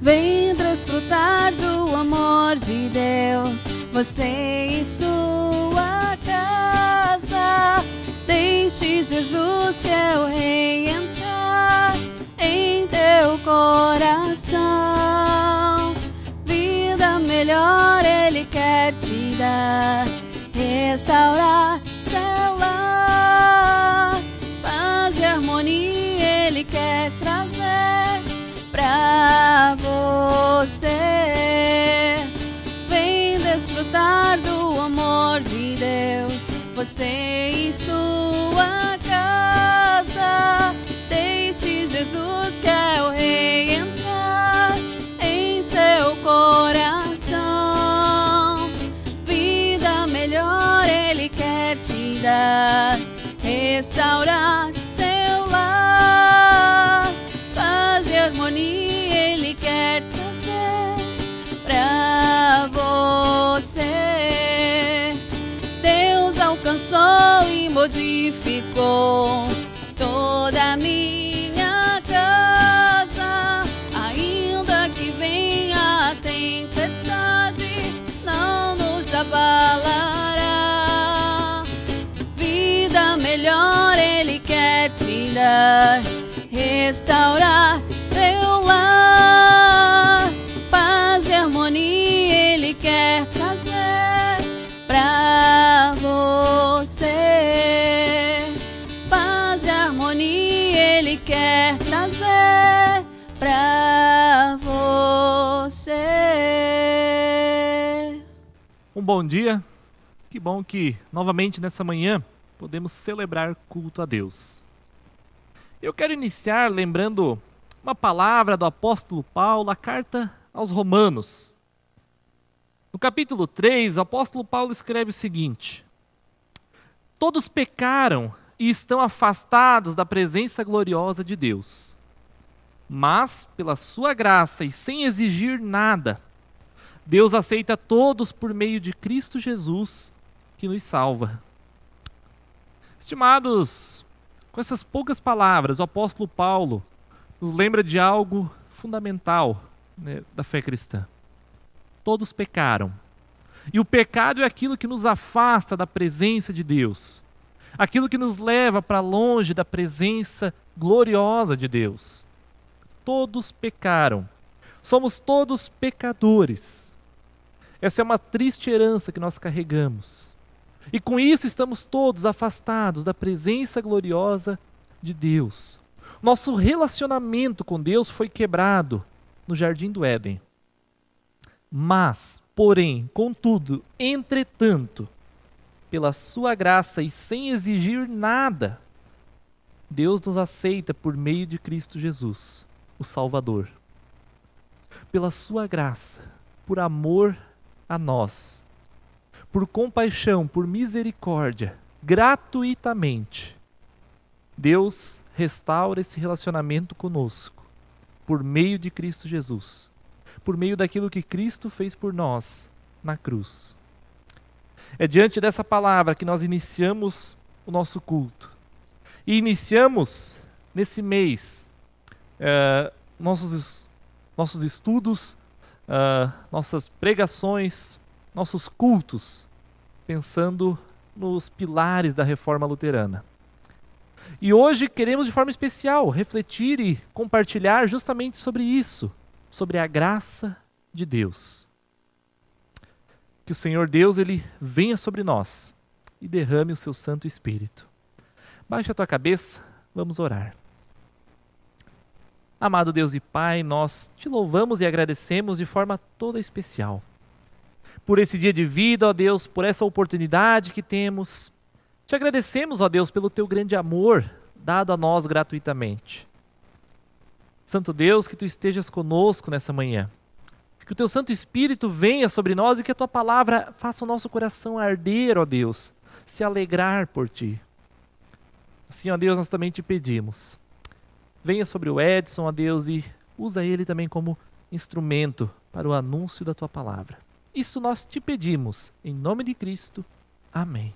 Vem desfrutar do amor de Deus, você e sua casa. Deixe Jesus, que é o Rei, entrar em teu coração. Vida melhor Ele quer te dar, restaurar seu lar. Paz e harmonia Ele quer trazer pra você. Vem desfrutar do amor de Deus, você e sua casa. Deixe Jesus, que é o Rei, entrar em seu coração. Vida melhor Ele quer te dar, restaurar seu lar. Paz e harmonia Ele quer trazer pra você. Deus alcançou e modificou toda a minha casa. Ainda que venha a tempestade, não nos abalará. Vida melhor Ele quer te dar, restaurar teu lar. Paz e harmonia Ele quer trazer pra você. Paz e harmonia Ele quer trazer pra você. Um bom dia. Que bom que novamente nessa manhã podemos celebrar culto a Deus. Eu quero iniciar lembrando uma palavra do apóstolo Paulo, a carta aos Romanos. No capítulo 3, o apóstolo Paulo escreve o seguinte: todos pecaram e estão afastados da presença gloriosa de Deus. Mas, pela sua graça e sem exigir nada, Deus aceita todos por meio de Cristo Jesus, que nos salva. Estimados, com essas poucas palavras, o apóstolo Paulo nos lembra de algo fundamental, né, da fé cristã. Todos pecaram. E o pecado é aquilo que nos afasta da presença de Deus. Aquilo que nos leva para longe da presença gloriosa de Deus. Todos pecaram. Somos todos pecadores. Essa é uma triste herança que nós carregamos. E com isso estamos todos afastados da presença gloriosa de Deus. Nosso relacionamento com Deus foi quebrado no Jardim do Éden. Mas, porém, contudo, entretanto, pela sua graça e sem exigir nada, Deus nos aceita por meio de Cristo Jesus, o Salvador. Pela sua graça, por amor a nós, por compaixão, por misericórdia, gratuitamente, Deus restaura esse relacionamento conosco, por meio de Cristo Jesus, por meio daquilo que Cristo fez por nós na cruz. É diante dessa palavra que nós iniciamos o nosso culto. E iniciamos nesse mês nossos estudos, nossas pregações, nossos cultos, pensando nos pilares da reforma luterana. E hoje queremos de forma especial refletir e compartilhar justamente sobre isso, sobre a graça de Deus. Que o Senhor Deus, Ele venha sobre nós e derrame o seu Santo Espírito. Baixa a tua cabeça, vamos orar. Amado Deus e Pai, nós te louvamos e agradecemos de forma toda especial. Por esse dia de vida, ó Deus, por essa oportunidade que temos. Te agradecemos, ó Deus, pelo teu grande amor dado a nós gratuitamente. Santo Deus, que tu estejas conosco nessa manhã. Que o teu Santo Espírito venha sobre nós e que a tua palavra faça o nosso coração arder, ó Deus, se alegrar por ti. Assim, ó Deus, nós também te pedimos. Venha sobre o Edson, ó Deus, e usa ele também como instrumento para o anúncio da tua palavra. Isso nós te pedimos, em nome de Cristo. Amém.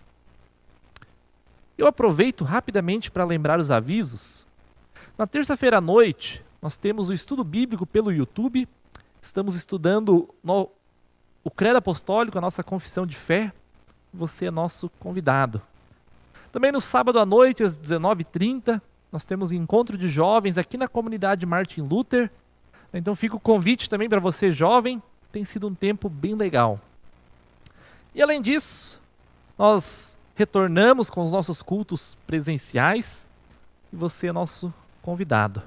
Eu aproveito rapidamente para lembrar os avisos. Na terça-feira à noite, nós temos o estudo bíblico pelo YouTube estamos estudando o Credo Apostólico, a nossa confissão de fé. Você é nosso convidado. Também no sábado à noite, às 19h30, nós temos encontro de jovens aqui na comunidade Martin Luther. Então fica o convite também para você jovem. Tem sido um tempo bem legal. E além disso, nós retornamos com os nossos cultos presenciais e você é nosso convidado.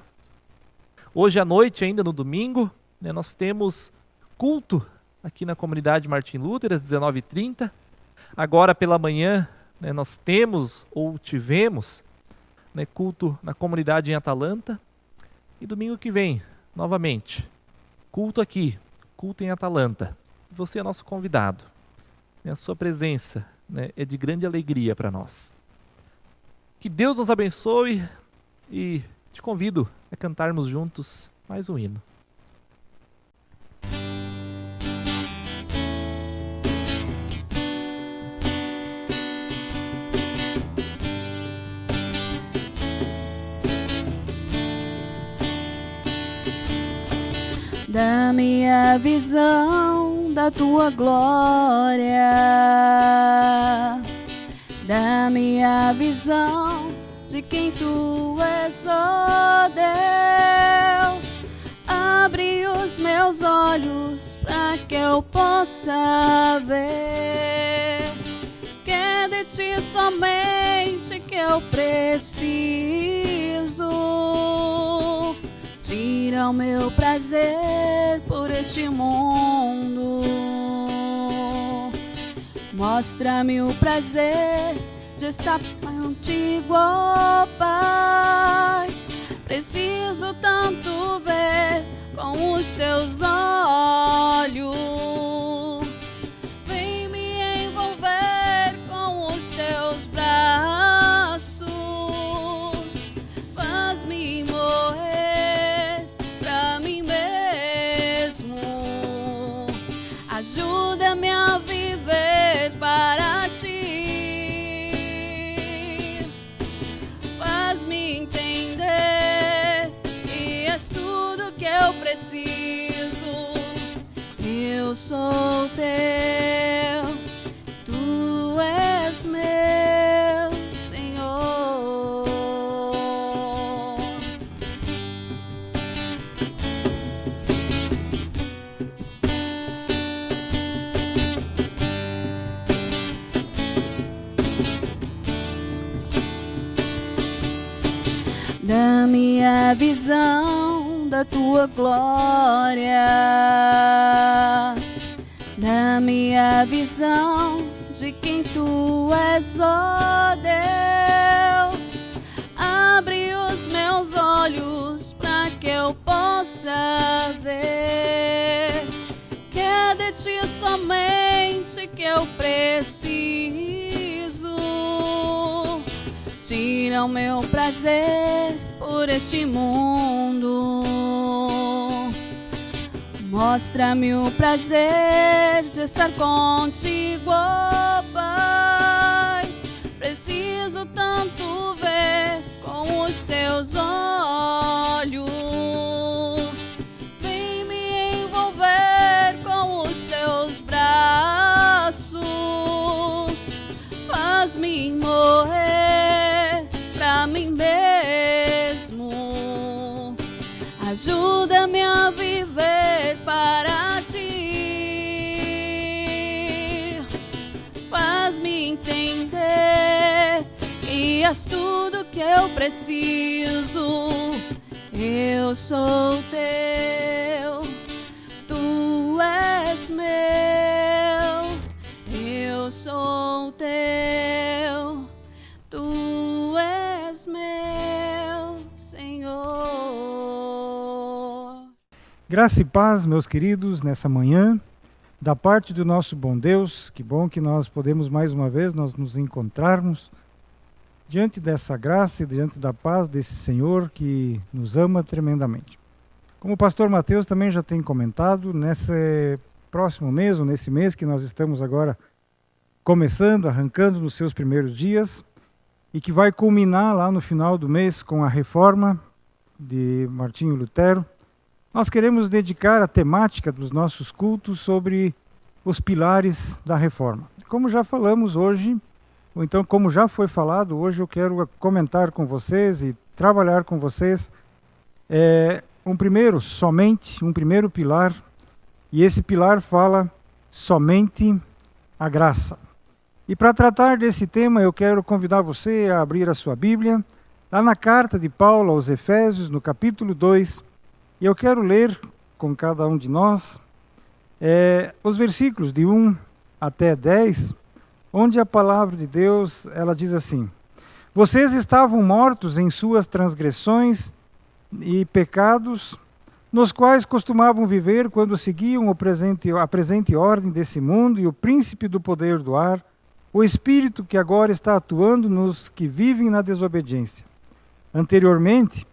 Hoje à noite, ainda no domingo, nós temos culto aqui na comunidade Martin Luther, às 19h30. Agora pela manhã, nós temos ou tivemos culto na comunidade em Atalanta. E domingo que vem, novamente, culto aqui, culto em Atalanta. Você é nosso convidado. A sua presença é de grande alegria para nós. Que Deus nos abençoe e te convido a cantarmos juntos mais um hino. Dá-me a visão da tua glória, dá-me a visão de quem tu és, ó Deus. Abre os meus olhos para que eu possa ver que é de ti somente que eu preciso. Tira o meu prazer por este mundo. Mostra-me o prazer de estar contigo, ó Pai. Preciso tanto ver com os teus olhos. Vem me envolver com os teus braços. Faz-me morrer pra mim mesmo. Ajuda-me a viver para ti. Faz-me entender que és tudo que eu preciso. Eu sou teu, tu és meu Senhor. Dá-me a visão da tua glória, dá-me a visão de quem tu és, ó Deus. Abre os meus olhos para que eu possa ver que é de ti somente que eu preciso. Tira o meu prazer por este mundo. Mostra-me o prazer de estar contigo, ó Pai. Preciso tanto ver com os teus olhos. Vem me envolver com os teus braços. Faz-me morrer pra mim mesmo. Ajuda-me a viver para ti. Faz-me entender que és tudo que eu preciso. Eu sou teu, tu és meu. Eu sou teu, tu és meu Senhor. Graça e paz, meus queridos, nessa manhã, da parte do nosso bom Deus. Que bom que nós podemos mais uma vez nos encontrarmos diante dessa graça e diante da paz desse Senhor que nos ama tremendamente. Como o pastor Mateus também já tem comentado, nesse próximo mês, ou nesse mês que nós estamos agora começando, arrancando nos seus primeiros dias, e que vai culminar lá no final do mês com a reforma de Martinho Lutero, nós queremos dedicar a temática dos nossos cultos sobre os pilares da reforma. Como já falamos hoje, ou então como já foi falado, hoje eu quero comentar com vocês e trabalhar com vocês um primeiro pilar, e esse pilar fala somente a graça. E para tratar desse tema, eu quero convidar você a abrir a sua Bíblia, lá na carta de Paulo aos Efésios, no capítulo 2, e eu quero ler com cada um de nós os versículos de 1 até 10, onde a palavra de Deus, ela diz assim: Vocês estavam mortos em suas transgressões e pecados, nos quais costumavam viver quando seguiam a presente ordem desse mundo e o príncipe do poder do ar, o espírito que agora está atuando nos que vivem na desobediência. Anteriormente,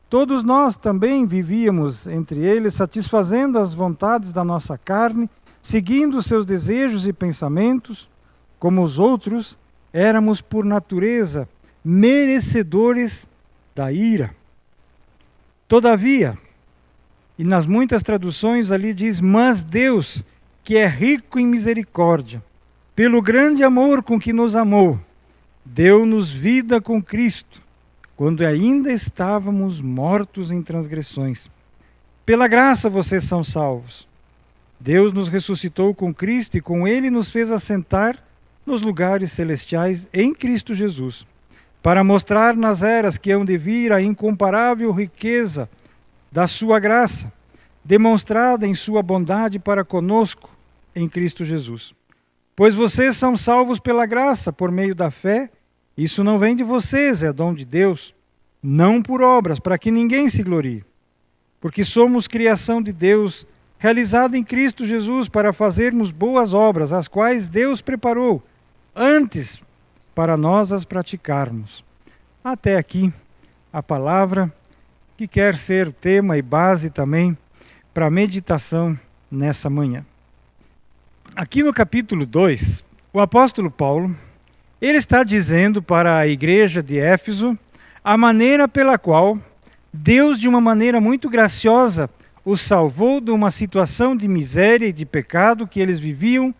todos nós também vivíamos entre eles, satisfazendo as vontades da nossa carne, seguindo os seus desejos e pensamentos. Como os outros, éramos por natureza merecedores da ira. Todavia, e nas muitas traduções ali diz, mas Deus, que é rico em misericórdia, pelo grande amor com que nos amou, deu-nos vida com Cristo, quando ainda estávamos mortos em transgressões. Pela graça vocês são salvos. Deus nos ressuscitou com Cristo e com Ele nos fez assentar nos lugares celestiais em Cristo Jesus, para mostrar nas eras que hão de vir a incomparável riqueza da sua graça, demonstrada em sua bondade para conosco em Cristo Jesus. Pois vocês são salvos pela graça, por meio da fé. Isso não vem de vocês, é dom de Deus, não por obras, para que ninguém se glorie. Porque somos criação de Deus, realizada em Cristo Jesus, para fazermos boas obras, as quais Deus preparou antes para nós as praticarmos. Até aqui a palavra que quer ser tema e base também para a meditação nessa manhã. Aqui no capítulo 2, o apóstolo Paulo, ele está dizendo para a igreja de Éfeso a maneira pela qual Deus, de uma maneira muito graciosa, os salvou de uma situação de miséria e de pecado que eles viviam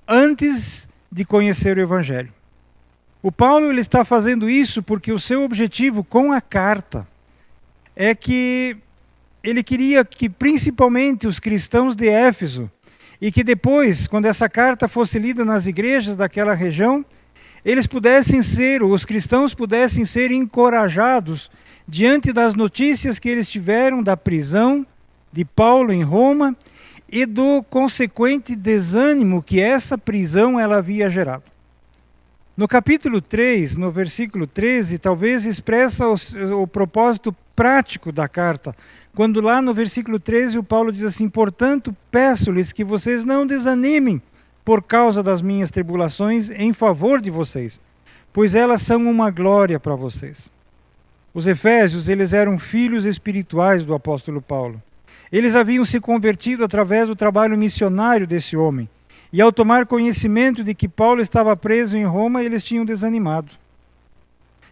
antes de conhecer o Evangelho. O Paulo ele está fazendo isso porque o seu objetivo com a carta é que ele queria que principalmente os cristãos de Éfeso, e que depois, quando essa carta fosse lida nas igrejas daquela região, os cristãos pudessem ser encorajados diante das notícias que eles tiveram da prisão de Paulo em Roma e do consequente desânimo que essa prisão ela havia gerado. No capítulo 3, no versículo 13, talvez expressa o propósito prático da carta, quando lá no versículo 13 o Paulo diz assim: Portanto, peço-lhes que vocês não desanimem por causa das minhas tribulações em favor de vocês, pois elas são uma glória para vocês. Os efésios, eles eram filhos espirituais do apóstolo Paulo. Eles haviam se convertido através do trabalho missionário desse homem. E ao tomar conhecimento de que Paulo estava preso em Roma, eles tinham desanimado.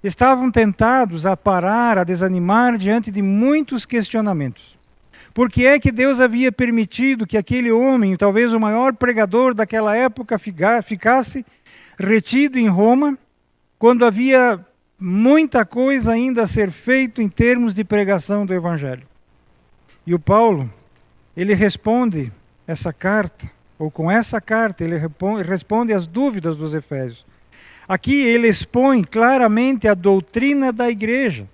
Estavam tentados a parar, a desanimar diante de muitos questionamentos. Por que é que Deus havia permitido que aquele homem, talvez o maior pregador daquela época, ficasse retido em Roma, quando havia muita coisa ainda a ser feito em termos de pregação do Evangelho? E o Paulo, ele responde essa carta, ou com essa carta, ele responde às dúvidas dos efésios. Aqui ele expõe claramente a doutrina da igreja.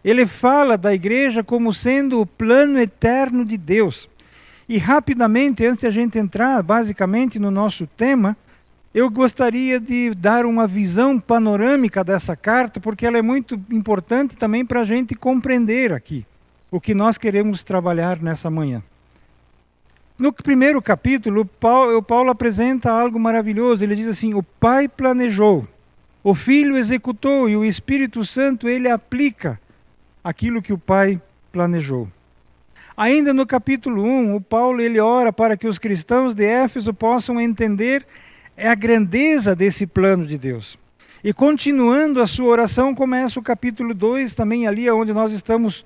Ele fala da igreja como sendo o plano eterno de Deus. E rapidamente, antes de a gente entrar basicamente no nosso tema, eu gostaria de dar uma visão panorâmica dessa carta, porque ela é muito importante também para a gente compreender aqui o que nós queremos trabalhar nessa manhã. No primeiro capítulo, o Paulo apresenta algo maravilhoso. Ele diz assim: o Pai planejou, o Filho executou e o Espírito Santo ele aplica aquilo que o Pai planejou. Ainda no capítulo 1, o Paulo ele ora para que os cristãos de Éfeso possam entender a grandeza desse plano de Deus. E continuando a sua oração, começa o capítulo 2, também ali onde nós estamos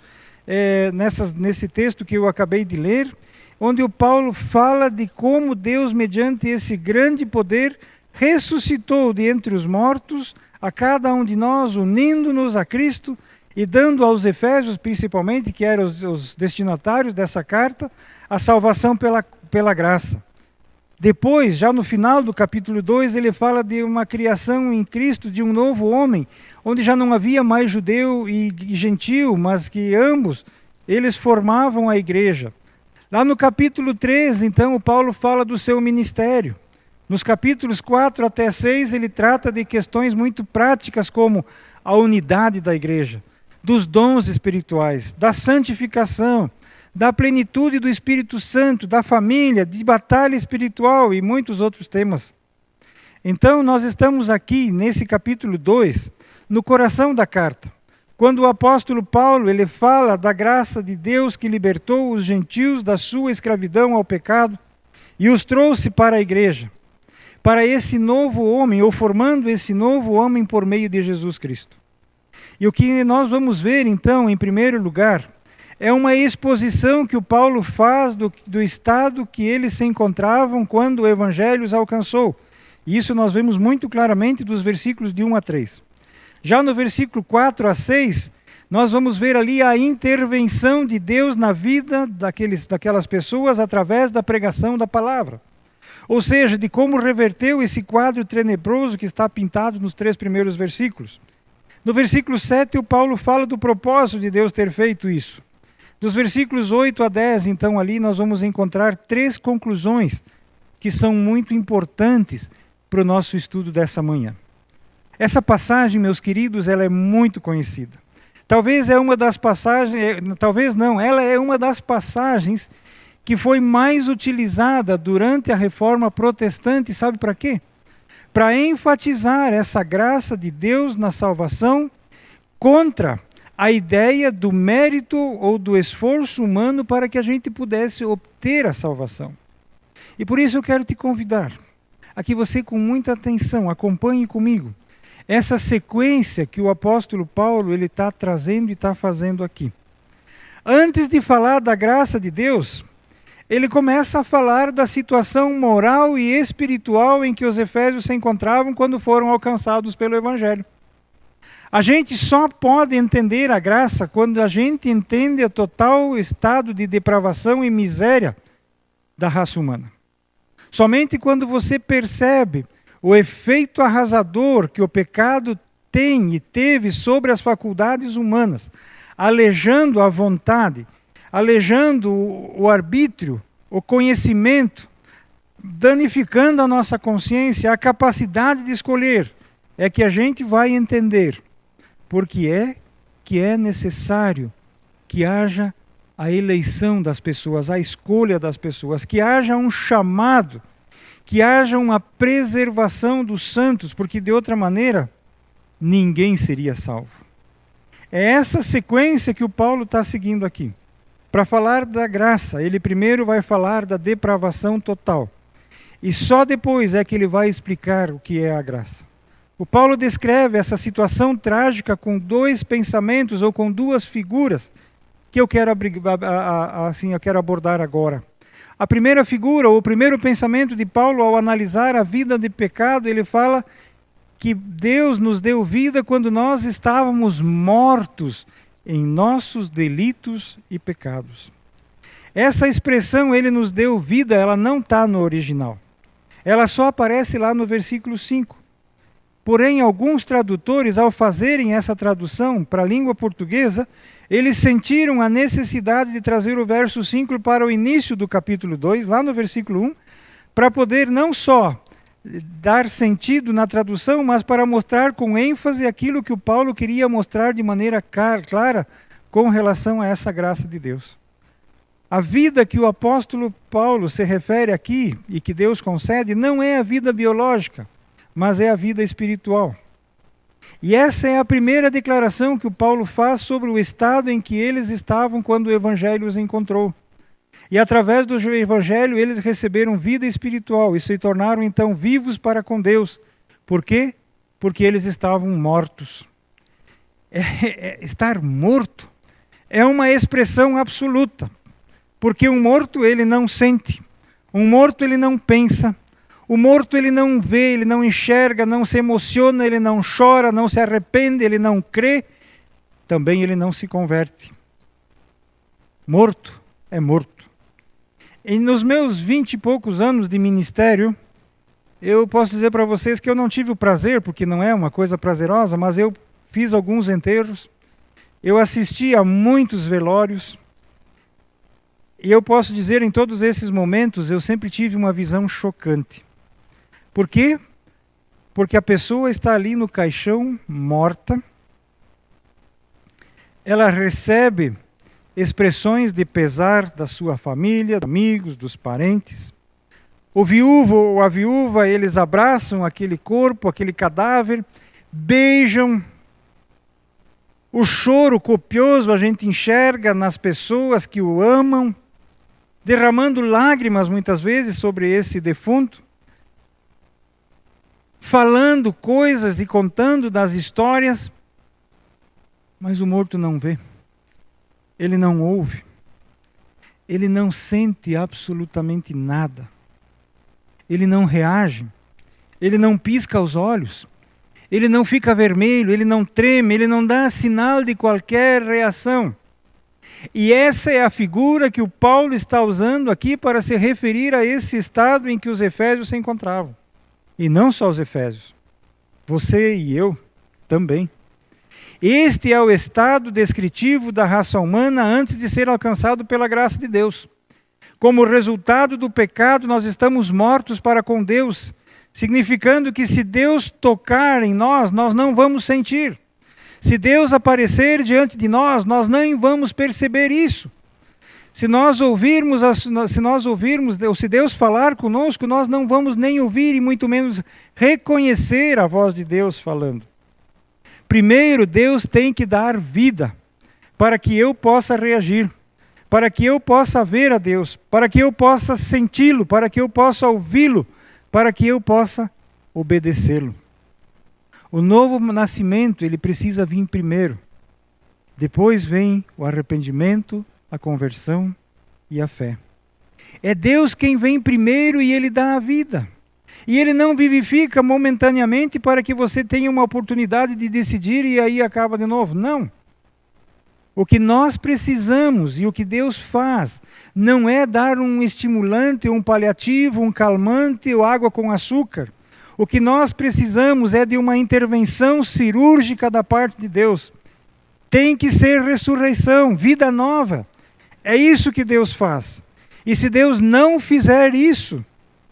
nesse texto que eu acabei de ler, onde o Paulo fala de como Deus, mediante esse grande poder, ressuscitou de entre os mortos a cada um de nós, unindo-nos a Cristo e dando aos Efésios, principalmente, que eram os destinatários dessa carta, a salvação pela graça. Depois, já no final do capítulo 2, ele fala de uma criação em Cristo, de um novo homem, onde já não havia mais judeu e gentil, mas que ambos, eles formavam a igreja. Lá no capítulo 3, então, o Paulo fala do seu ministério. Nos capítulos 4 até 6, ele trata de questões muito práticas, como a unidade da igreja, dos dons espirituais, da santificação, da plenitude do Espírito Santo, da família, de batalha espiritual e muitos outros temas. Então, nós estamos aqui, nesse capítulo 2, no coração da carta, quando o apóstolo Paulo ele fala da graça de Deus que libertou os gentios da sua escravidão ao pecado e os trouxe para a igreja, para esse novo homem, ou formando esse novo homem por meio de Jesus Cristo. E o que nós vamos ver, então, em primeiro lugar, é uma exposição que o Paulo faz do estado que eles se encontravam quando o Evangelho os alcançou. E isso nós vemos muito claramente dos versículos de 1 a 3. Já no versículo 4 a 6, nós vamos ver ali a intervenção de Deus na vida daquelas pessoas através da pregação da palavra. Ou seja, de como reverteu esse quadro tenebroso que está pintado nos 3 primeiros versículos. No versículo 7, o Paulo fala do propósito de Deus ter feito isso. Dos versículos 8 a 10, então, ali nós vamos encontrar 3 conclusões que são muito importantes para o nosso estudo dessa manhã. Essa passagem, meus queridos, ela é muito conhecida. Talvez é uma das passagens, talvez não, ela é uma das passagens que foi mais utilizada durante a Reforma Protestante, sabe para quê? Para enfatizar essa graça de Deus na salvação contra a ideia do mérito ou do esforço humano para que a gente pudesse obter a salvação. E por isso eu quero te convidar a que você, com muita atenção, acompanhe comigo essa sequência que o apóstolo Paulo ele está trazendo e está fazendo aqui. Antes de falar da graça de Deus, ele começa a falar da situação moral e espiritual em que os efésios se encontravam quando foram alcançados pelo Evangelho. A gente só pode entender a graça quando a gente entende o total estado de depravação e miséria da raça humana. Somente quando você percebe o efeito arrasador que o pecado tem e teve sobre as faculdades humanas, aleijando a vontade, aleijando o arbítrio, o conhecimento, danificando a nossa consciência, a capacidade de escolher, é que a gente vai entender porque que é necessário que haja a eleição das pessoas, a escolha das pessoas, que haja um chamado, que haja uma preservação dos santos, porque de outra maneira ninguém seria salvo. É essa sequência que o Paulo está seguindo aqui. Para falar da graça, ele primeiro vai falar da depravação total. E só depois é que ele vai explicar o que é a graça. O Paulo descreve essa situação trágica com 2 pensamentos ou com 2 figuras que eu quero abordar agora. A primeira figura, ou o primeiro pensamento de Paulo ao analisar a vida de pecado, ele fala que Deus nos deu vida quando nós estávamos mortos em nossos delitos e pecados. Essa expressão, ele nos deu vida, ela não está no original. Ela só aparece lá no versículo 5. Porém, alguns tradutores, ao fazerem essa tradução para a língua portuguesa, eles sentiram a necessidade de trazer o verso 5 para o início do capítulo 2, lá no versículo 1, para poder não só dar sentido na tradução, mas para mostrar com ênfase aquilo que o Paulo queria mostrar de maneira clara com relação a essa graça de Deus. A vida que o apóstolo Paulo se refere aqui e que Deus concede não é a vida biológica, mas é a vida espiritual. E essa é a primeira declaração que o Paulo faz sobre o estado em que eles estavam quando o Evangelho os encontrou. E através do Evangelho eles receberam vida espiritual e se tornaram então vivos para com Deus. Por quê? Porque eles estavam mortos. Estar morto é uma expressão absoluta, porque um morto ele não sente, um morto ele não pensa, o morto ele não vê, ele não enxerga, não se emociona, ele não chora, não se arrepende, ele não crê, também ele não se converte. Morto é morto. E nos meus 20 e poucos anos de ministério, eu posso dizer para vocês que eu não tive o prazer, porque não é uma coisa prazerosa, mas eu fiz alguns enterros, eu assisti a muitos velórios, e eu posso dizer em todos esses momentos, eu sempre tive uma visão chocante. Por quê? Porque a pessoa está ali no caixão, morta, ela recebe expressões de pesar da sua família, dos amigos, dos parentes. O viúvo ou a viúva, eles abraçam aquele corpo, aquele cadáver, beijam. O choro copioso a gente enxerga nas pessoas que o amam, derramando lágrimas muitas vezes sobre esse defunto, falando coisas e contando das histórias, mas o morto não vê. Ele não ouve, ele não sente absolutamente nada, ele não reage, ele não pisca os olhos, ele não fica vermelho, ele não treme, ele não dá sinal de qualquer reação. E essa é a figura que o Paulo está usando aqui para se referir a esse estado em que os efésios se encontravam. E não só os efésios, você e eu também. Este é o estado descritivo da raça humana antes de ser alcançado pela graça de Deus. Como resultado do pecado, nós estamos mortos para com Deus, significando que se Deus tocar em nós, nós não vamos sentir. Se Deus aparecer diante de nós, nós nem vamos perceber isso. Se nós ouvirmos, ou se Deus falar conosco, nós não vamos nem ouvir e muito menos reconhecer a voz de Deus falando. Primeiro, Deus tem que dar vida para que eu possa reagir, para que eu possa ver a Deus, para que eu possa senti-lo, para que eu possa ouvi-lo, para que eu possa obedecê-lo. O novo nascimento, ele precisa vir primeiro. Depois vem o arrependimento, a conversão e a fé. É Deus quem vem primeiro e Ele dá a vida. E Ele não vivifica momentaneamente para que você tenha uma oportunidade de decidir e aí acaba de novo. Não. O que nós precisamos e o que Deus faz não é dar um estimulante, um paliativo, um calmante ou água com açúcar. O que nós precisamos é de uma intervenção cirúrgica da parte de Deus. Tem que ser ressurreição, vida nova. É isso que Deus faz. E se Deus não fizer isso,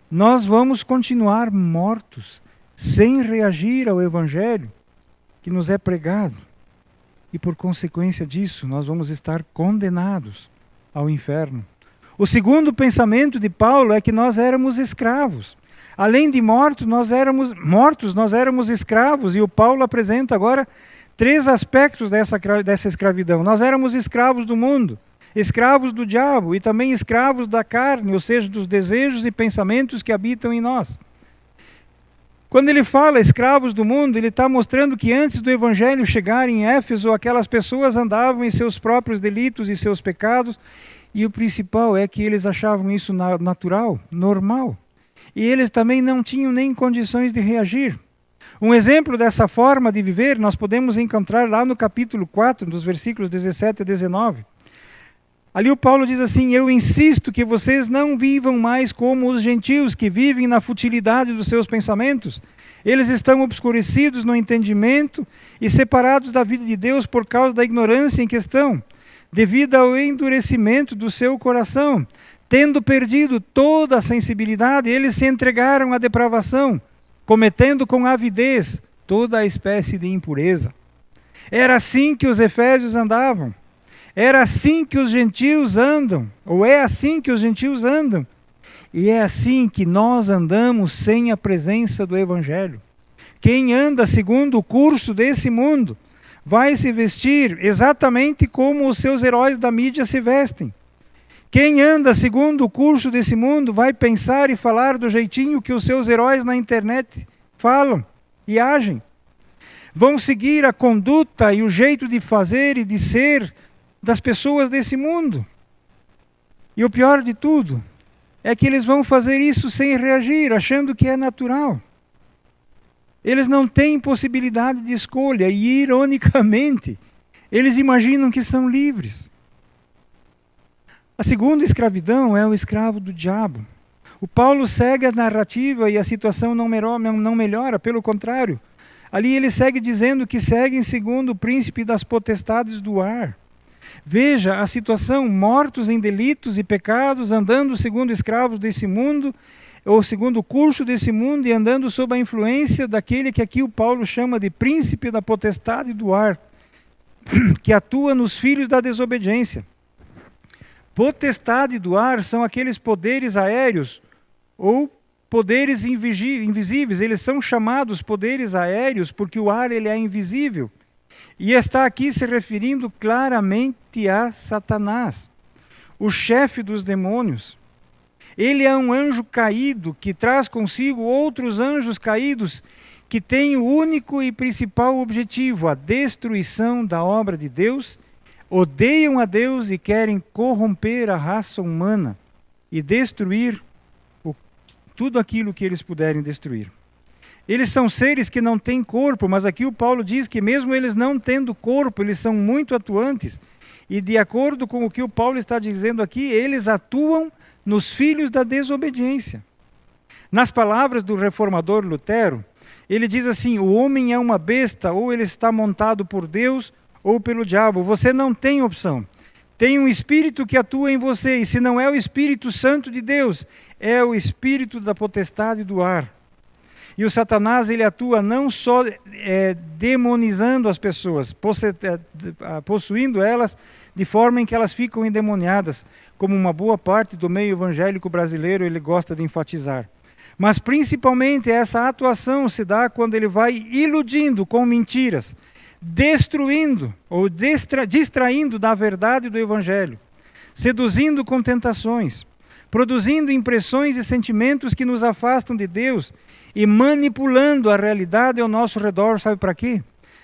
nós vamos continuar mortos, sem reagir ao Evangelho que nos é pregado. E por consequência disso, nós vamos estar condenados ao inferno. O segundo pensamento de Paulo é que nós éramos escravos. Além de mortos, nós éramos escravos. E o Paulo apresenta agora 3 aspectos dessa escravidão. Nós éramos escravos do mundo, escravos do diabo e também escravos da carne, ou seja, dos desejos e pensamentos que habitam em nós. Quando ele fala escravos do mundo, ele está mostrando que antes do evangelho chegar em Éfeso, aquelas pessoas andavam em seus próprios delitos e seus pecados, e o principal é que eles achavam isso natural, normal. E eles também não tinham nem condições de reagir. Um exemplo dessa forma de viver nós podemos encontrar lá no capítulo 4, dos versículos 17 a 19. Ali o Paulo diz assim: eu insisto que vocês não vivam mais como os gentios que vivem na futilidade dos seus pensamentos. Eles estão obscurecidos no entendimento e separados da vida de Deus por causa da ignorância em questão, devido ao endurecimento do seu coração. Tendo perdido toda a sensibilidade, eles se entregaram à depravação, cometendo com avidez toda a espécie de impureza. Era assim que os efésios andavam. Era assim que os gentios andam, ou é assim que os gentios andam. E é assim que nós andamos sem a presença do Evangelho. Quem anda segundo o curso desse mundo vai se vestir exatamente como os seus heróis da mídia se vestem. Quem anda segundo o curso desse mundo vai pensar e falar do jeitinho que os seus heróis na internet falam e agem. Vão seguir a conduta e o jeito de fazer e de ser das pessoas desse mundo. E o pior de tudo é que eles vão fazer isso sem reagir, achando que é natural. Eles não têm possibilidade de escolha e, ironicamente, eles imaginam que são livres. A segunda escravidão é o escravo do diabo. O Paulo segue a narrativa e a situação não melhora, pelo contrário. Ali ele segue dizendo que seguem segundo o príncipe das potestades do ar. Veja a situação: mortos em delitos e pecados, andando segundo escravos desse mundo, ou segundo o curso desse mundo, e andando sob a influência daquele que aqui o Paulo chama de príncipe da potestade do ar, que atua nos filhos da desobediência. Potestade do ar são aqueles poderes aéreos ou poderes invisíveis. Eles são chamados poderes aéreos porque o ar ele é invisível. E está aqui se referindo claramente a Satanás, o chefe dos demônios. Ele é um anjo caído que traz consigo outros anjos caídos que têm o único e principal objetivo, a destruição da obra de Deus. Odeiam a Deus e querem corromper a raça humana e destruir tudo aquilo que eles puderem destruir. Eles são seres que não têm corpo, mas aqui o Paulo diz que mesmo eles não tendo corpo, eles são muito atuantes. E de acordo com o que o Paulo está dizendo aqui, eles atuam nos filhos da desobediência. Nas palavras do reformador Lutero, ele diz assim: o homem é uma besta, ou ele está montado por Deus ou pelo diabo. Você não tem opção. Tem um espírito que atua em você, e se não é o Espírito Santo de Deus, é o espírito da potestade do ar. E o Satanás, ele atua não só demonizando as pessoas, possuindo elas de forma em que elas ficam endemoniadas, como uma boa parte do meio evangélico brasileiro ele gosta de enfatizar. Mas principalmente essa atuação se dá quando ele vai iludindo com mentiras, destruindo ou distraindo da verdade do evangelho, seduzindo com tentações, produzindo impressões e sentimentos que nos afastam de Deus e manipulando a realidade ao nosso redor. Sabe para quê?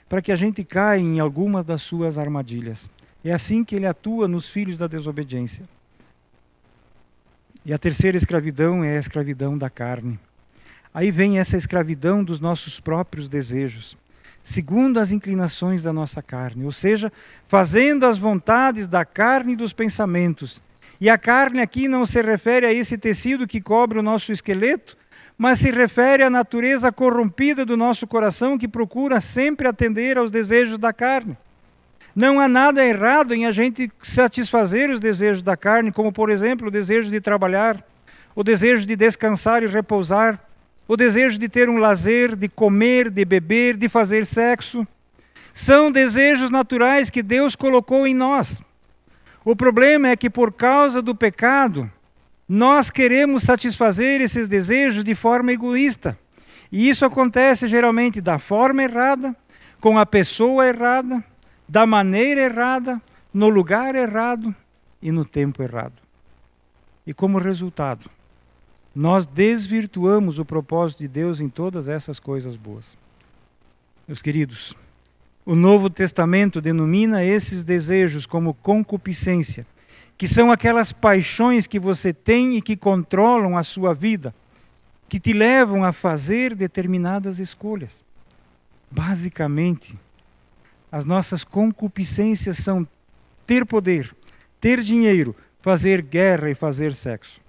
Para que a gente caia em algumas das suas armadilhas. É assim que ele atua nos filhos da desobediência. E a terceira escravidão é a escravidão da carne. Aí vem essa escravidão dos nossos próprios desejos, segundo as inclinações da nossa carne, ou seja, fazendo as vontades da carne e dos pensamentos. E a carne aqui não se refere a esse tecido que cobre o nosso esqueleto, mas se refere à natureza corrompida do nosso coração que procura sempre atender aos desejos da carne. Não há nada errado em a gente satisfazer os desejos da carne, como por exemplo o desejo de trabalhar, o desejo de descansar e repousar, o desejo de ter um lazer, de comer, de beber, de fazer sexo. São desejos naturais que Deus colocou em nós. O problema é que por causa do pecado, nós queremos satisfazer esses desejos de forma egoísta. E isso acontece geralmente da forma errada, com a pessoa errada, da maneira errada, no lugar errado e no tempo errado. E como resultado, nós desvirtuamos o propósito de Deus em todas essas coisas boas. Meus queridos, o Novo Testamento denomina esses desejos como concupiscência, que são aquelas paixões que você tem e que controlam a sua vida, que te levam a fazer determinadas escolhas. Basicamente, as nossas concupiscências são ter poder, ter dinheiro, fazer guerra e fazer sexo.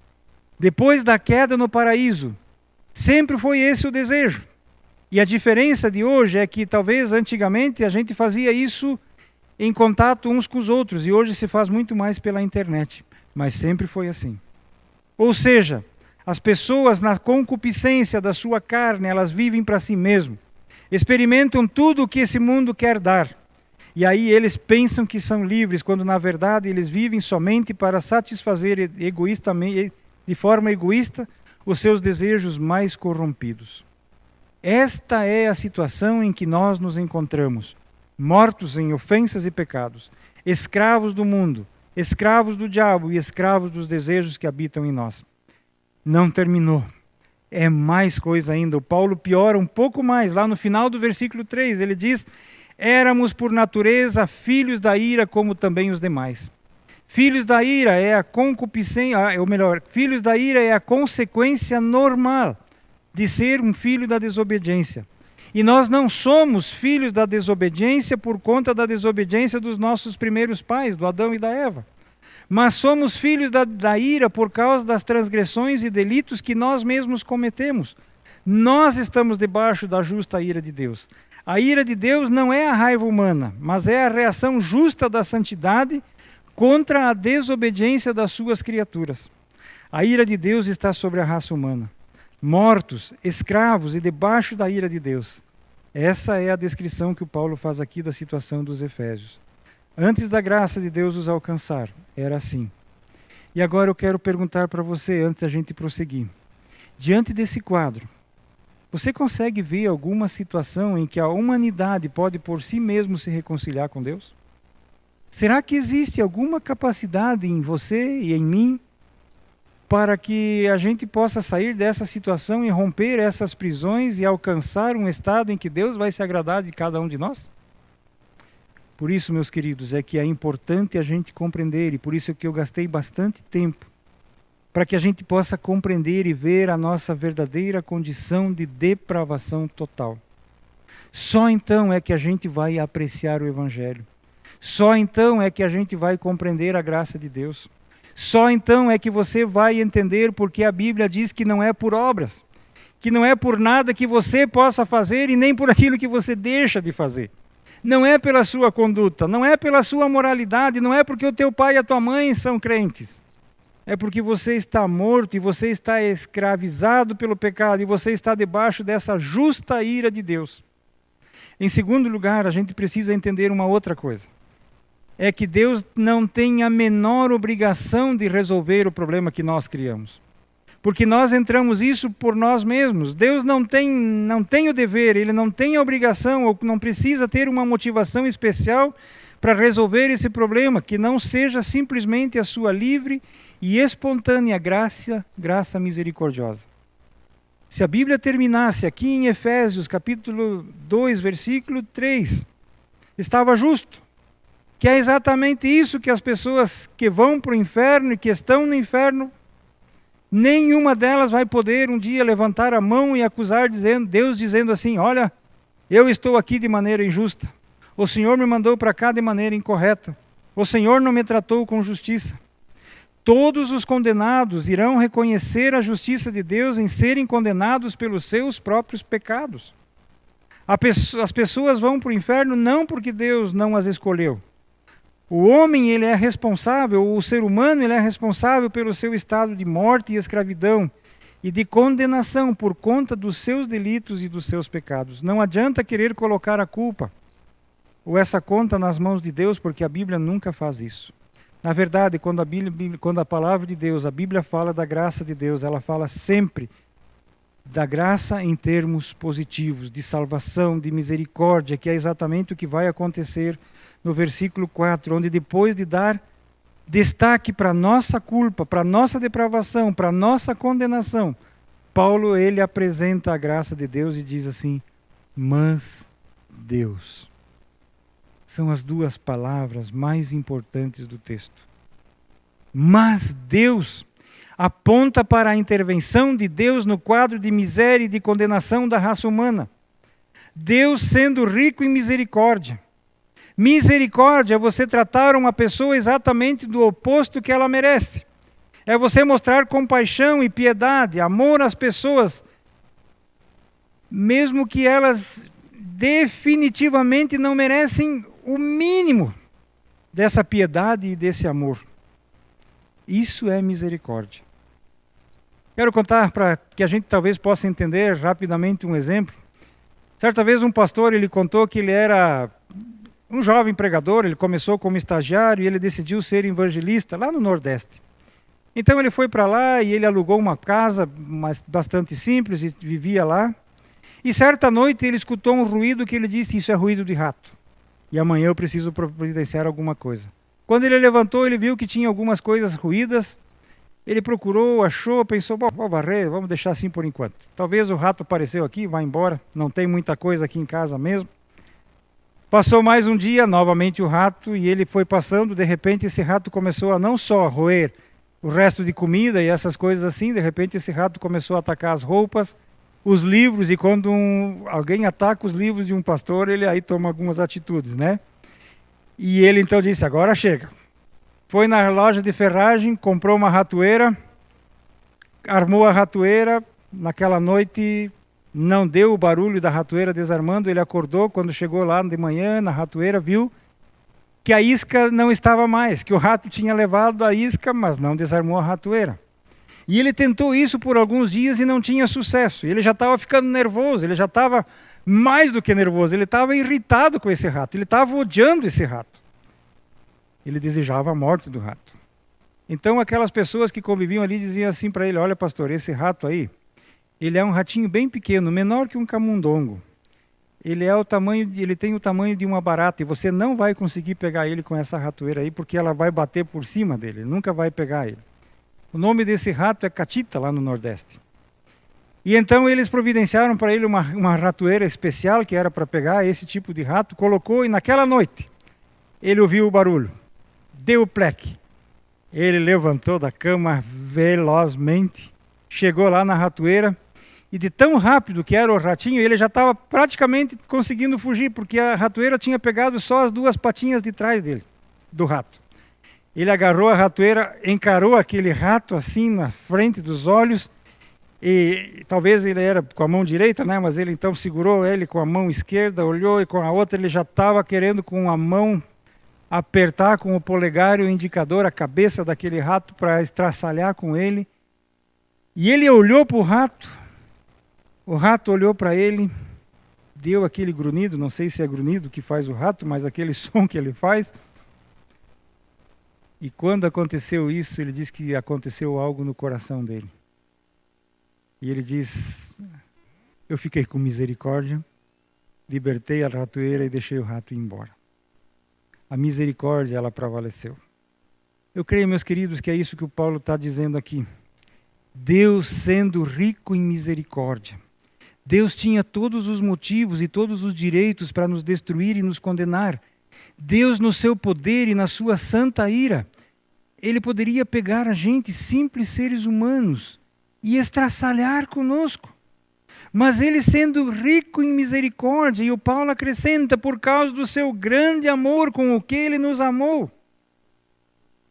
Depois da queda no paraíso, sempre foi esse o desejo. E a diferença de hoje é que talvez antigamente a gente fazia isso em contato uns com os outros, e hoje se faz muito mais pela internet. Mas sempre foi assim. Ou seja, as pessoas na concupiscência da sua carne, elas vivem para si mesmo. Experimentam tudo o que esse mundo quer dar. E aí eles pensam que são livres, quando na verdade eles vivem somente para satisfazer egoístamente, de forma egoísta, os seus desejos mais corrompidos. Esta é a situação em que nós nos encontramos, mortos em ofensas e pecados, escravos do mundo, escravos do diabo e escravos dos desejos que habitam em nós. Não terminou. É mais coisa ainda. O Paulo piora um pouco mais. Lá no final do versículo 3, ele diz: Éramos por natureza filhos da ira como também os demais. Filhos da ira é a concupiscência, ou melhor, filhos da ira é a consequência normal de ser um filho da desobediência. E nós não somos filhos da desobediência por conta da desobediência dos nossos primeiros pais, do Adão e da Eva. Mas somos filhos da ira por causa das transgressões e delitos que nós mesmos cometemos. Nós estamos debaixo da justa ira de Deus. A ira de Deus não é a raiva humana, mas é a reação justa da santidade contra a desobediência das suas criaturas. A ira de Deus está sobre a raça humana. Mortos, escravos e debaixo da ira de Deus. Essa é a descrição que o Paulo faz aqui da situação dos Efésios. Antes da graça de Deus os alcançar, era assim. E agora eu quero perguntar para você, antes da gente prosseguir. Diante desse quadro, você consegue ver alguma situação em que a humanidade pode por si mesmo se reconciliar com Deus? Será que existe alguma capacidade em você e em mim para que a gente possa sair dessa situação e romper essas prisões e alcançar um estado em que Deus vai se agradar de cada um de nós? Por isso, meus queridos, é que é importante a gente compreender, e por isso é que eu gastei bastante tempo, para que a gente possa compreender e ver a nossa verdadeira condição de depravação total. Só então é que a gente vai apreciar o Evangelho. Só então é que a gente vai compreender a graça de Deus. Só então é que você vai entender porque a Bíblia diz que não é por obras, que não é por nada que você possa fazer e nem por aquilo que você deixa de fazer. Não é pela sua conduta, não é pela sua moralidade, não é porque o teu pai e a tua mãe são crentes. É porque você está morto e você está escravizado pelo pecado e você está debaixo dessa justa ira de Deus. Em segundo lugar, a gente precisa entender uma outra coisa. É que Deus não tem a menor obrigação de resolver o problema que nós criamos. Porque nós entramos isso por nós mesmos. Deus não tem o dever, Ele não tem a obrigação, ou não precisa ter uma motivação especial para resolver esse problema, que não seja simplesmente a sua livre e espontânea graça misericordiosa. Se a Bíblia terminasse aqui em Efésios, capítulo 2, versículo 3, estava justo. Que é exatamente isso que as pessoas que vão para o inferno e que estão no inferno, nenhuma delas vai poder um dia levantar a mão e acusar Deus dizendo assim, olha, eu estou aqui de maneira injusta, o Senhor me mandou para cá de maneira incorreta, o Senhor não me tratou com justiça. Todos os condenados irão reconhecer a justiça de Deus em serem condenados pelos seus próprios pecados. As pessoas vão para o inferno não porque Deus não as escolheu. O homem, ele é responsável, o ser humano, ele é responsável pelo seu estado de morte e escravidão e de condenação por conta dos seus delitos e dos seus pecados. Não adianta querer colocar a culpa ou essa conta nas mãos de Deus, porque a Bíblia nunca faz isso. Na verdade, quando a palavra de Deus, a Bíblia fala da graça de Deus, ela fala sempre da graça em termos positivos, de salvação, de misericórdia, que é exatamente o que vai acontecer no versículo 4, onde depois de dar destaque para a nossa culpa, para a nossa depravação, para a nossa condenação, Paulo, ele apresenta a graça de Deus e diz assim, mas Deus. São as duas palavras mais importantes do texto. Mas Deus aponta para a intervenção de Deus no quadro de miséria e de condenação da raça humana. Deus sendo rico em misericórdia. Misericórdia é você tratar uma pessoa exatamente do oposto que ela merece. É você mostrar compaixão e piedade, amor às pessoas, mesmo que elas definitivamente não merecem o mínimo dessa piedade e desse amor. Isso é misericórdia. Quero contar para que a gente talvez possa entender rapidamente um exemplo. Certa vez um pastor, ele contou que ele era um jovem pregador, ele começou como estagiário e ele decidiu ser evangelista lá no Nordeste. Então ele foi para lá e ele alugou uma casa bastante simples e vivia lá. E certa noite ele escutou um ruído que ele disse, isso é ruído de rato. E amanhã eu preciso providenciar alguma coisa. Quando ele levantou, ele viu que tinha algumas coisas ruídas. Ele procurou, achou, pensou, bom, vou varrer, vamos deixar assim por enquanto. Talvez o rato apareceu aqui, vai embora, não tem muita coisa aqui em casa mesmo. Passou mais um dia, novamente o rato, e ele foi passando, de repente esse rato começou a não só roer o resto de comida e essas coisas assim, de repente esse rato começou a atacar as roupas, os livros, e quando alguém ataca os livros de um pastor, ele aí toma algumas atitudes, né? E ele então disse, agora chega. Foi na loja de ferragem, comprou uma ratoeira, armou a ratoeira, naquela noite não deu o barulho da ratoeira desarmando, ele acordou, quando chegou lá de manhã na ratoeira, viu que a isca não estava mais, que o rato tinha levado a isca, mas não desarmou a ratoeira. E ele tentou isso por alguns dias e não tinha sucesso. Ele já estava ficando nervoso, ele já estava mais do que nervoso, ele estava irritado com esse rato, ele estava odiando esse rato. Ele desejava a morte do rato. Então aquelas pessoas que conviviam ali diziam assim para ele, olha pastor, esse rato aí, ele é um ratinho bem pequeno, menor que um camundongo. Ele tem o tamanho de uma barata e você não vai conseguir pegar ele com essa ratoeira aí porque ela vai bater por cima dele, nunca vai pegar ele. O nome desse rato é catita lá no Nordeste. E então eles providenciaram para ele uma ratoeira especial que era para pegar esse tipo de rato, colocou e naquela noite ele ouviu o barulho, deu o pleque. Ele levantou da cama velozmente, chegou lá na ratoeira, e de tão rápido que era o ratinho, ele já estava praticamente conseguindo fugir, porque a ratoeira tinha pegado só as duas patinhas de trás dele, do rato. Ele agarrou a ratoeira, encarou aquele rato assim na frente dos olhos, e talvez ele era com a mão direita, né? Mas ele então segurou ele com a mão esquerda, olhou, e com a outra ele já estava querendo com a mão apertar com o polegar e o indicador a cabeça daquele rato para estraçalhar com ele. E ele olhou para o rato olhou para ele, deu aquele grunhido, não sei se é grunhido que faz o rato, mas aquele som que ele faz. E quando aconteceu isso, ele diz que aconteceu algo no coração dele. E ele diz, eu fiquei com misericórdia, libertei a ratoeira e deixei o rato ir embora. A misericórdia, ela prevaleceu. Eu creio, meus queridos, que é isso que o Paulo está dizendo aqui. Deus sendo rico em misericórdia. Deus tinha todos os motivos e todos os direitos para nos destruir e nos condenar. Deus, no seu poder e na sua santa ira, Ele poderia pegar a gente, simples seres humanos, e estraçalhar conosco. Mas Ele sendo rico em misericórdia, e o Paulo acrescenta, por causa do seu grande amor com o que Ele nos amou.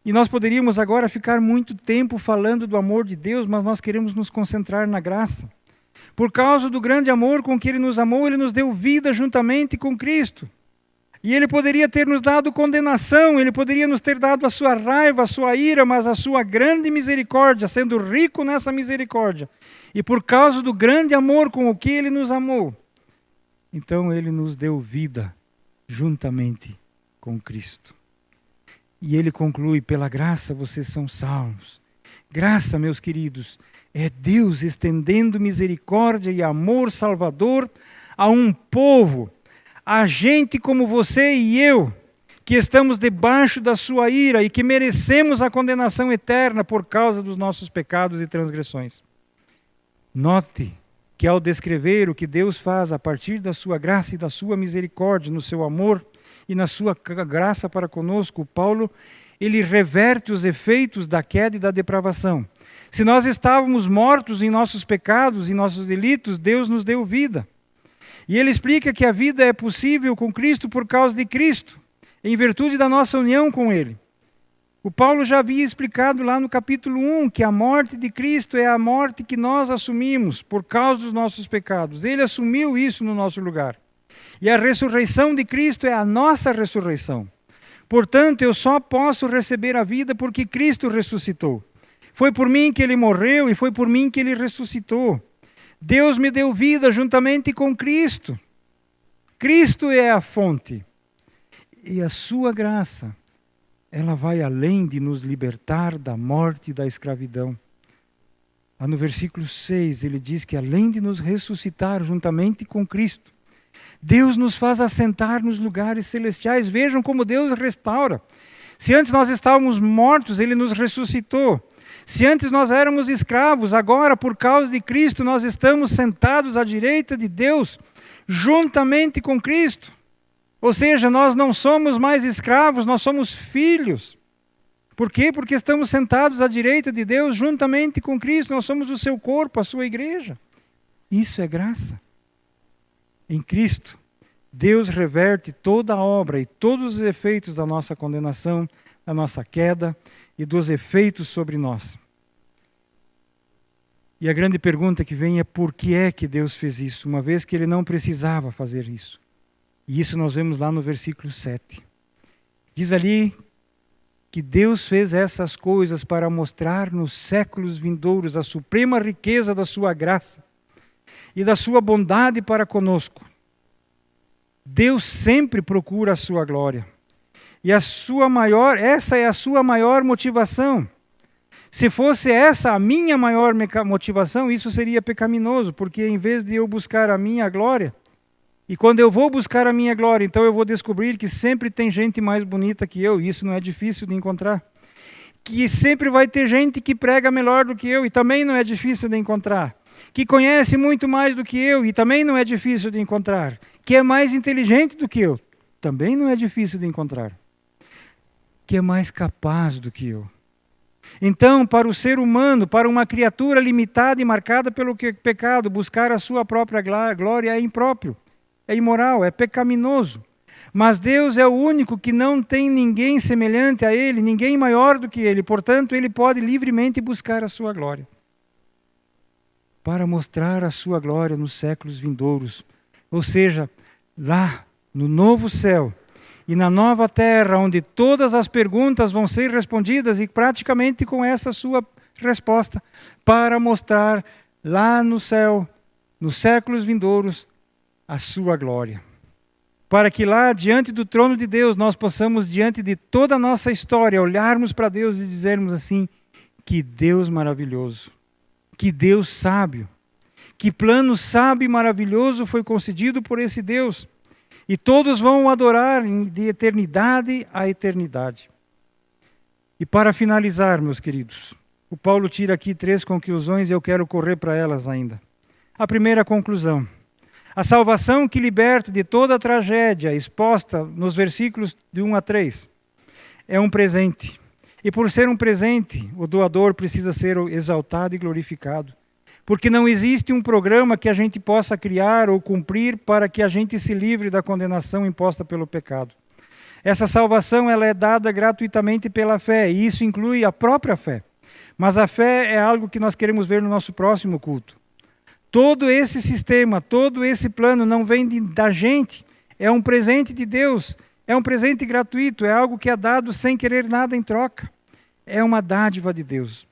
E nós poderíamos agora ficar muito tempo falando do amor de Deus, mas nós queremos nos concentrar na graça. Por causa do grande amor com que Ele nos amou, Ele nos deu vida juntamente com Cristo. E Ele poderia ter nos dado condenação, Ele poderia nos ter dado a sua raiva, a sua ira, mas a sua grande misericórdia, sendo rico nessa misericórdia. E por causa do grande amor com o que Ele nos amou, então Ele nos deu vida juntamente com Cristo. E ele conclui, pela graça vocês são salvos. Graça, meus queridos, é Deus estendendo misericórdia e amor salvador a um povo, a gente como você e eu, que estamos debaixo da sua ira e que merecemos a condenação eterna por causa dos nossos pecados e transgressões. Note que ao descrever o que Deus faz a partir da sua graça e da sua misericórdia, no seu amor, e na sua graça para conosco, Paulo, ele reverte os efeitos da queda e da depravação. Se nós estávamos mortos em nossos pecados e nossos delitos, Deus nos deu vida. E ele explica que a vida é possível com Cristo por causa de Cristo, em virtude da nossa união com Ele. O Paulo já havia explicado lá no capítulo 1 que a morte de Cristo é a morte que nós assumimos por causa dos nossos pecados. Ele assumiu isso no nosso lugar. E a ressurreição de Cristo é a nossa ressurreição. Portanto, eu só posso receber a vida porque Cristo ressuscitou. Foi por mim que Ele morreu e foi por mim que Ele ressuscitou. Deus me deu vida juntamente com Cristo. Cristo é a fonte. E a sua graça, ela vai além de nos libertar da morte e da escravidão. Lá no versículo 6, ele diz que além de nos ressuscitar juntamente com Cristo, Deus nos faz assentar nos lugares celestiais. Vejam como Deus restaura. Se antes nós estávamos mortos, Ele nos ressuscitou. Se antes nós éramos escravos, agora, por causa de Cristo, nós estamos sentados à direita de Deus, juntamente com Cristo. Ou seja, nós não somos mais escravos, nós somos filhos. Por quê? Porque estamos sentados à direita de Deus juntamente com Cristo. Nós somos o seu corpo, a sua igreja. Isso é graça. Em Cristo, Deus reverte toda a obra e todos os efeitos da nossa condenação, da nossa queda e dos efeitos sobre nós. E a grande pergunta que vem é por que é que Deus fez isso, uma vez que Ele não precisava fazer isso. E isso nós vemos lá no versículo 7. Diz ali que Deus fez essas coisas para mostrar nos séculos vindouros a suprema riqueza da sua graça e da sua bondade para conosco. Deus sempre procura a sua glória. E essa é a sua maior motivação. Se fosse essa a minha maior motivação, isso seria pecaminoso, porque em vez de eu buscar a minha glória, e quando eu vou buscar a minha glória, então eu vou descobrir que sempre tem gente mais bonita que eu, e isso não é difícil de encontrar. Que sempre vai ter gente que prega melhor do que eu, e também não é difícil de encontrar. Que conhece muito mais do que eu, e também não é difícil de encontrar. Que é mais inteligente do que eu, também não é difícil de encontrar. Que é mais capaz do que eu. Então, para o ser humano, para uma criatura limitada e marcada pelo pecado, buscar a sua própria glória é impróprio, é imoral, é pecaminoso. Mas Deus é o único que não tem ninguém semelhante a Ele, ninguém maior do que Ele. Portanto, Ele pode livremente buscar a sua glória. Para mostrar a sua glória nos séculos vindouros. Ou seja, lá no novo céu e na nova terra, onde todas as perguntas vão ser respondidas e praticamente com essa sua resposta, para mostrar lá no céu, nos séculos vindouros, a sua glória. Para que lá, diante do trono de Deus, nós possamos, diante de toda a nossa história, olharmos para Deus e dizermos assim, que Deus maravilhoso, que Deus sábio, que plano sábio e maravilhoso foi concedido por esse Deus. E todos vão o adorar de eternidade a eternidade. E para finalizar, meus queridos, o Paulo tira aqui 3 conclusões e eu quero correr para elas ainda. A primeira conclusão. A salvação que liberta de toda a tragédia exposta nos versículos de 1 a 3 é um presente. E por ser um presente, o doador precisa ser exaltado e glorificado. Porque não existe um programa que a gente possa criar ou cumprir para que a gente se livre da condenação imposta pelo pecado. Essa salvação ela é dada gratuitamente pela fé, e isso inclui a própria fé. Mas a fé é algo que nós queremos ver no nosso próximo culto. Todo esse sistema, todo esse plano não vem da gente, é um presente de Deus, é um presente gratuito, é algo que é dado sem querer nada em troca. É uma dádiva de Deus.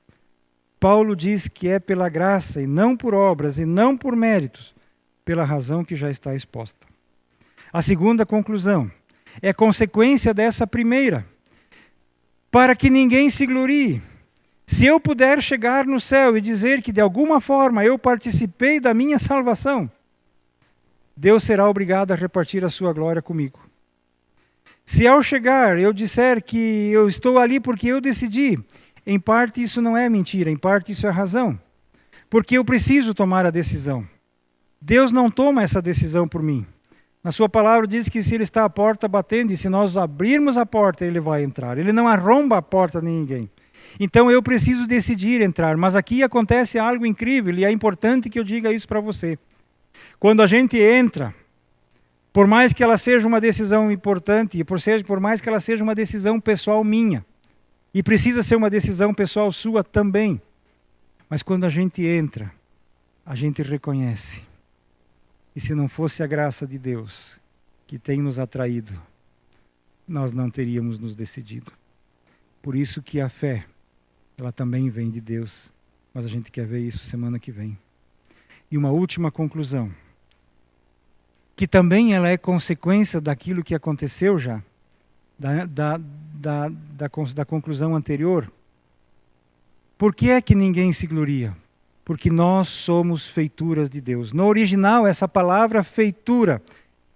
Paulo diz que é pela graça e não por obras e não por méritos, pela razão que já está exposta. A segunda conclusão é consequência dessa primeira, para que ninguém se glorie. Se eu puder chegar no céu e dizer que de alguma forma eu participei da minha salvação, Deus será obrigado a repartir a sua glória comigo. Se ao chegar eu disser que eu estou ali porque eu decidi, em parte isso não é mentira, em parte isso é razão. Porque eu preciso tomar a decisão. Deus não toma essa decisão por mim. Na sua palavra diz que se Ele está à porta batendo, e se nós abrirmos a porta, Ele vai entrar. Ele não arromba a porta de ninguém. Então eu preciso decidir entrar. Mas aqui acontece algo incrível, e é importante que eu diga isso para você. Quando a gente entra, por mais que ela seja uma decisão importante, e por mais que ela seja uma decisão pessoal minha, e precisa ser uma decisão pessoal sua também. Mas quando a gente entra, a gente reconhece. E se não fosse a graça de Deus que tem nos atraído, nós não teríamos nos decidido. Por isso que a fé, ela também vem de Deus. Mas a gente quer ver isso semana que vem. E uma última conclusão. Que também ela é consequência daquilo que aconteceu já. Da conclusão anterior. Por que é que ninguém se gloria? Porque nós somos feituras de Deus. No original, essa palavra feitura,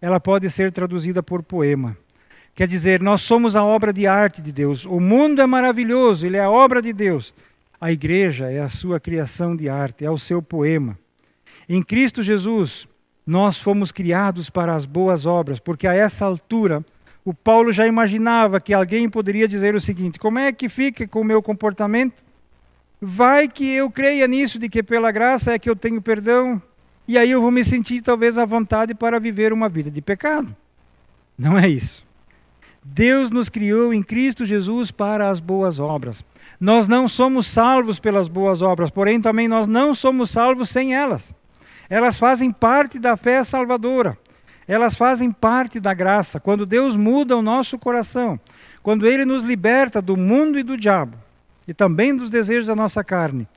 ela pode ser traduzida por poema. Quer dizer, nós somos a obra de arte de Deus. O mundo é maravilhoso, ele é a obra de Deus. A igreja é a sua criação de arte, é o seu poema. Em Cristo Jesus, Nós fomos criados para as boas obras, porque a essa altura o Paulo já imaginava que alguém poderia dizer o seguinte: como é que fica com o meu comportamento? Vai que eu creia nisso, de que pela graça é que eu tenho perdão, e aí eu vou me sentir talvez à vontade para viver uma vida de pecado. Não é isso. Deus nos criou em Cristo Jesus para as boas obras. Nós não somos salvos pelas boas obras, porém também nós não somos salvos sem elas. Elas fazem parte da fé salvadora. Elas fazem parte da graça. Quando Deus muda o nosso coração, quando Ele nos liberta do mundo e do diabo, e também dos desejos da nossa carne,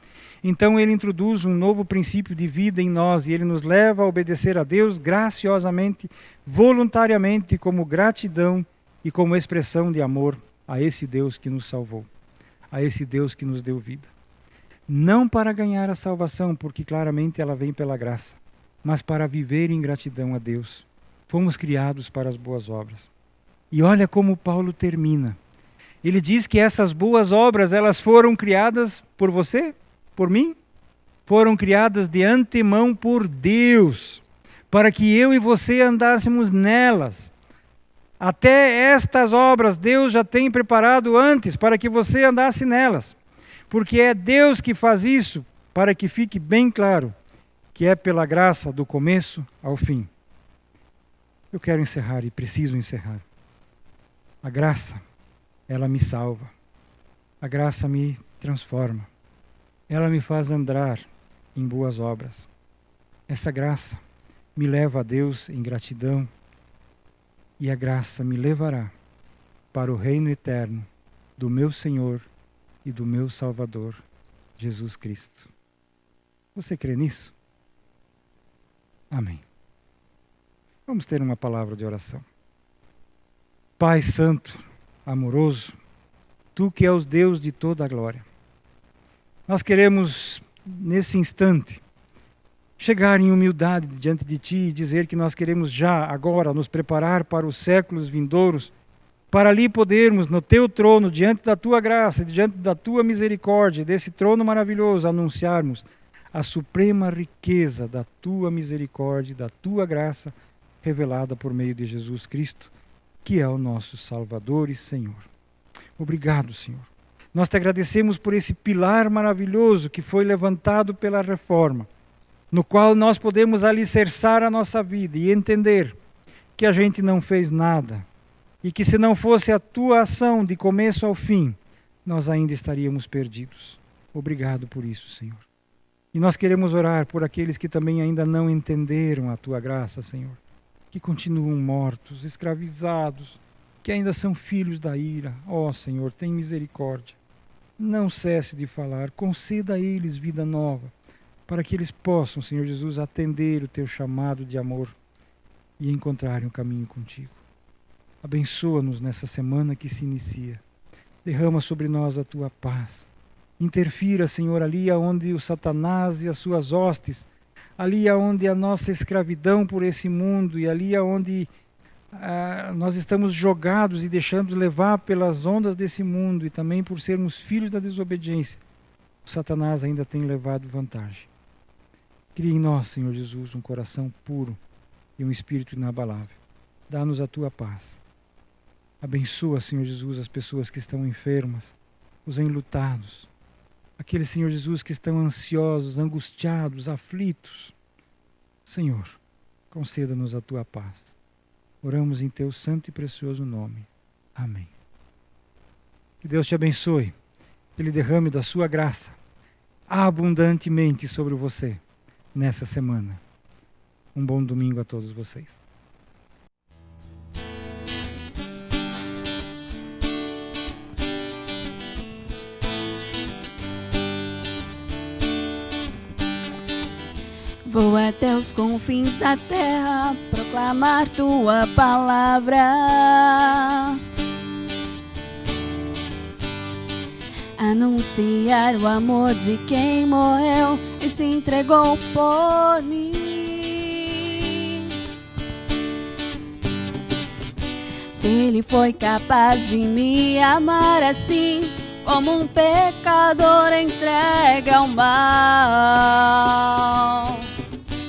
então Ele introduz um novo princípio de vida em nós e Ele nos leva a obedecer a Deus graciosamente, voluntariamente, como gratidão e como expressão de amor a esse Deus que nos salvou, a esse Deus que nos deu vida. Não para ganhar a salvação, porque claramente ela vem pela graça, mas para viver em gratidão a Deus. Fomos criados para as boas obras. E olha como Paulo termina. Ele diz que essas boas obras, elas foram criadas por você, por mim, foram criadas de antemão por Deus, para que eu e você andássemos nelas. Até estas obras Deus já tem preparado antes para que você andasse nelas. Porque é Deus que faz isso, para que fique bem claro que é pela graça do começo ao fim. Eu quero encerrar e preciso encerrar. A graça, ela me salva. A graça me transforma. Ela me faz andar em boas obras. Essa graça me leva a Deus em gratidão. E a graça me levará para o reino eterno do meu Senhor e do meu Salvador, Jesus Cristo. Você crê nisso? Amém. Vamos ter uma palavra de oração. Pai Santo, amoroso, Tu que és Deus de toda a glória, nós queremos, nesse instante, chegar em humildade diante de Ti e dizer que nós queremos já, agora, nos preparar para os séculos vindouros, para ali podermos, no Teu trono, diante da Tua graça, diante da Tua misericórdia, desse trono maravilhoso, anunciarmos a suprema riqueza da Tua misericórdia, da Tua graça, revelada por meio de Jesus Cristo, que é o nosso Salvador e Senhor. Obrigado, Senhor. Nós Te agradecemos por esse pilar maravilhoso que foi levantado pela reforma, no qual nós podemos alicerçar a nossa vida e entender que a gente não fez nada e que se não fosse a Tua ação de começo ao fim, nós ainda estaríamos perdidos. Obrigado por isso, Senhor. E nós queremos orar por aqueles que também ainda não entenderam a Tua graça, Senhor, que continuam mortos, escravizados, que ainda são filhos da ira. Ó Senhor, tem misericórdia. Não cesse de falar, conceda a eles vida nova, para que eles possam, Senhor Jesus, atender o Teu chamado de amor e encontrarem um caminho contigo. Abençoa-nos nessa semana que se inicia. Derrama sobre nós a Tua paz. Interfira, Senhor, ali onde o Satanás e as suas hostes, ali onde a nossa escravidão por esse mundo e ali onde nós estamos jogados e deixando levar pelas ondas desse mundo e também por sermos filhos da desobediência, o Satanás ainda tem levado vantagem. Cria em nós, Senhor Jesus, um coração puro e um espírito inabalável. Dá-nos a Tua paz. Abençoa, Senhor Jesus, as pessoas que estão enfermas, os enlutados, aqueles, Senhor Jesus, que estão ansiosos, angustiados, aflitos. Senhor, conceda-nos a Tua paz. Oramos em Teu santo e precioso nome. Amém. Que Deus te abençoe, que Ele derrame da sua graça abundantemente sobre você nessa semana. Um bom domingo a todos vocês. Vou até os confins da terra proclamar Tua palavra, anunciar o amor de quem morreu e se entregou por mim. Se Ele foi capaz de me amar assim, como um pecador entregue ao mal,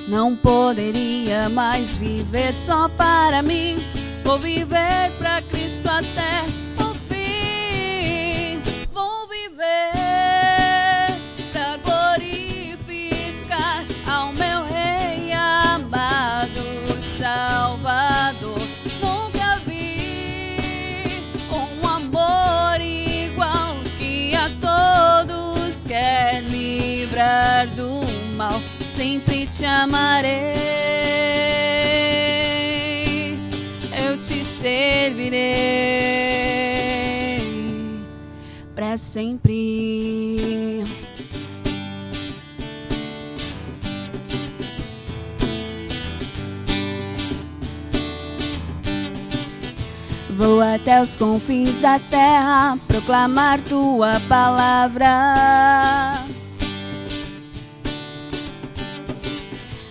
não poderia poderia mais viver só para mim. Vou viver pra Cristo até o fim. Vou viver pra glorificar ao meu Rei amado Salvador. Nunca vi um amor igual, que a todos quer livrar do mal. Sempre te amarei, eu te servirei para sempre. Vou até os confins da terra proclamar tua palavra,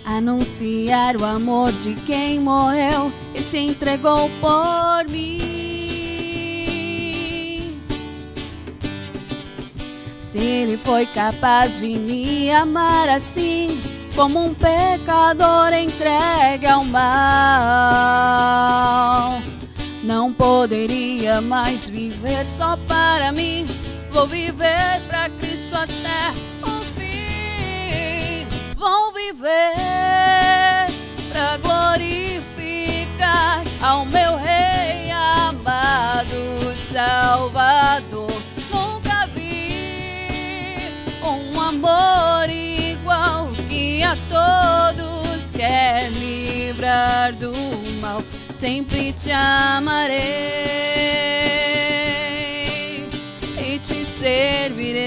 anunciar o amor de quem morreu e se entregou por mim. Se ele foi capaz de me amar assim, como um pecador entregue ao mal, não poderia mais viver só para mim. Vou viver pra Cristo até o fim. Vou viver pra glorificar ao meu Rei amado Salvador. Nunca vi um amor igual, que a todos quer livrar do mal. Sempre te amarei e te servirei.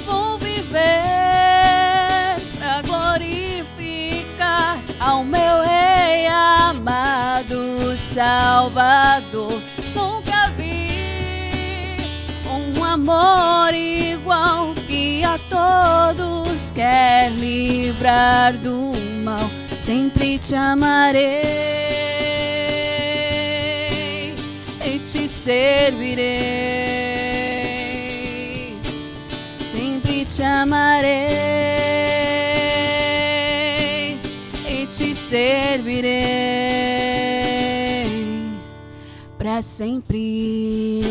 Vou viver pra glorificar ao meu Rei amado Salvador. Nunca vi um amor igual, que a todos quer livrar do mal. Sempre te amarei e te servirei. Sempre te amarei e te servirei para sempre.